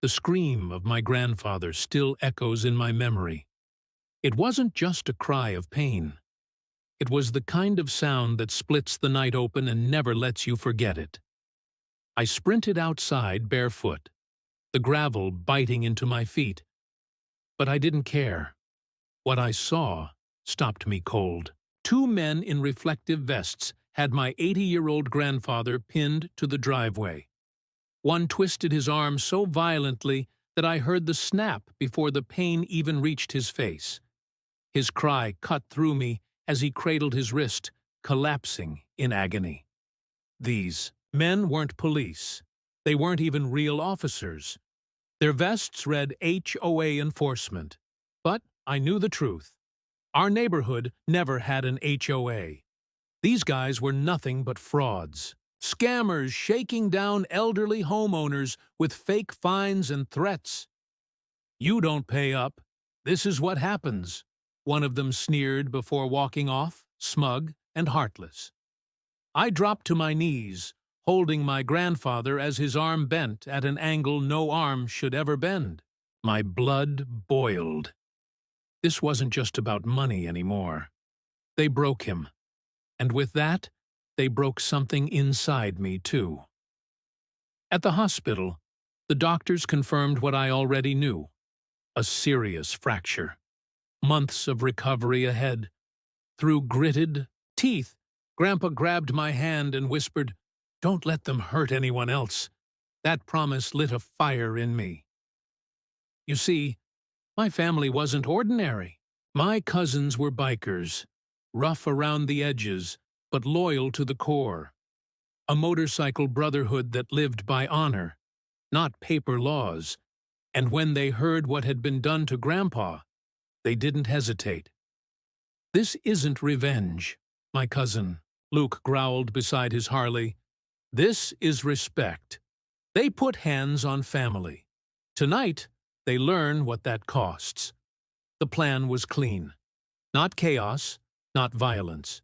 The scream of my grandfather still echoes in my memory. It wasn't just a cry of pain. It was the kind of sound that splits the night open and never lets you forget it. I sprinted outside barefoot, the gravel biting into my feet. But I didn't care. What I saw stopped me cold. Two men in reflective vests had my 80-year-old grandfather pinned to the driveway. One twisted his arm so violently that I heard the snap before the pain even reached his face. His cry cut through me as he cradled his wrist, collapsing in agony. These men weren't police. They weren't even real officers. Their vests read HOA enforcement. But I knew the truth. Our neighborhood never had an HOA. These guys were nothing but frauds. Scammers shaking down elderly homeowners with fake fines and threats. "You don't pay up. This is what happens," one of them sneered before walking off, smug and heartless. I dropped to my knees, holding my grandfather as his arm bent at an angle no arm should ever bend. My blood boiled. This wasn't just about money anymore. They broke him. And with that, they broke something inside me, too. At the hospital, the doctors confirmed what I already knew: a serious fracture. Months of recovery ahead. Through gritted teeth, Grandpa grabbed my hand and whispered, "Don't let them hurt anyone else." That promise lit a fire in me. You see, my family wasn't ordinary. My cousins were bikers, rough around the edges, but loyal to the core. A motorcycle brotherhood that lived by honor, not paper laws. And when they heard what had been done to Grandpa, they didn't hesitate. "This isn't revenge," my cousin, Luke, growled beside his Harley. "This is respect." They put hands on family. Tonight, they learn what that costs. The plan was clean. Not chaos, not violence.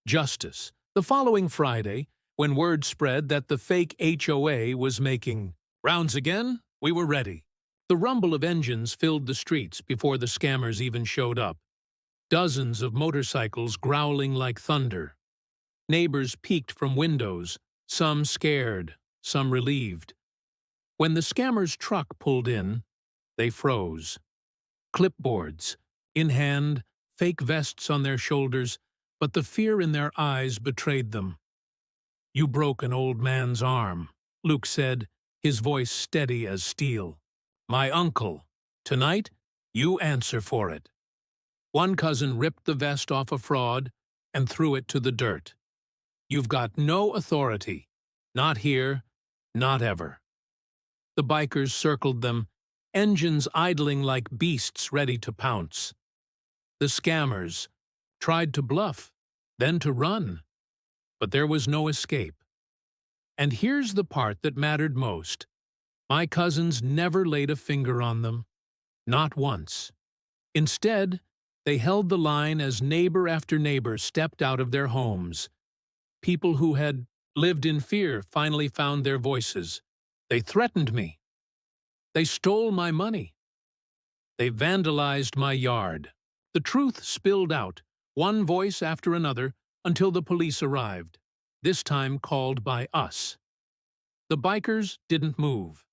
Justice. The following Friday, when word spread that the fake HOA was making rounds again, we were ready. The rumble of engines filled the streets before the scammers even showed up. Dozens of motorcycles growling like thunder. Neighbors peeked from windows, some scared, some relieved. When the scammers' truck pulled in, they froze. Clipboards in hand, fake vests on their shoulders, but the fear in their eyes betrayed them. "You broke an old man's arm," Luke said, his voice steady as steel. "My uncle. Tonight, you answer for it." One cousin ripped the vest off a fraud and threw it to the dirt. "You've got no authority. Not here, not ever." The bikers circled them, engines idling like beasts ready to pounce. The scammers tried to bluff, then to run, but there was no escape. And here's the part that mattered most. My cousins never laid a finger on them, not once. Instead, they held the line as neighbor after neighbor stepped out of their homes. People who had lived in fear finally found their voices. They threatened me. They stole my money. They vandalized my yard. The truth spilled out, one voice after another, until the police arrived, this time called by us. The bikers didn't move.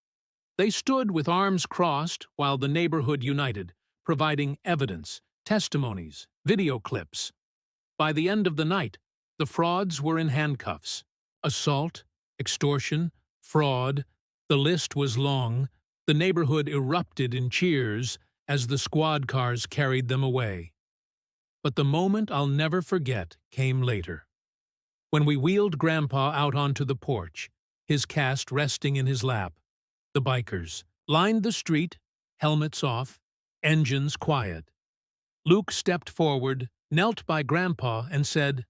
They stood with arms crossed while the neighborhood united, providing evidence, testimonies, video clips. By the end of the night, the frauds were in handcuffs. Assault, extortion, fraud, the list was long. The neighborhood erupted in cheers as the squad cars carried them away. But the moment I'll never forget came later. When we wheeled Grandpa out onto the porch, his cast resting in his lap, the bikers lined the street, helmets off, engines quiet. Luke stepped forward, knelt by Grandpa, and said,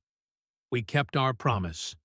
"We kept our promise."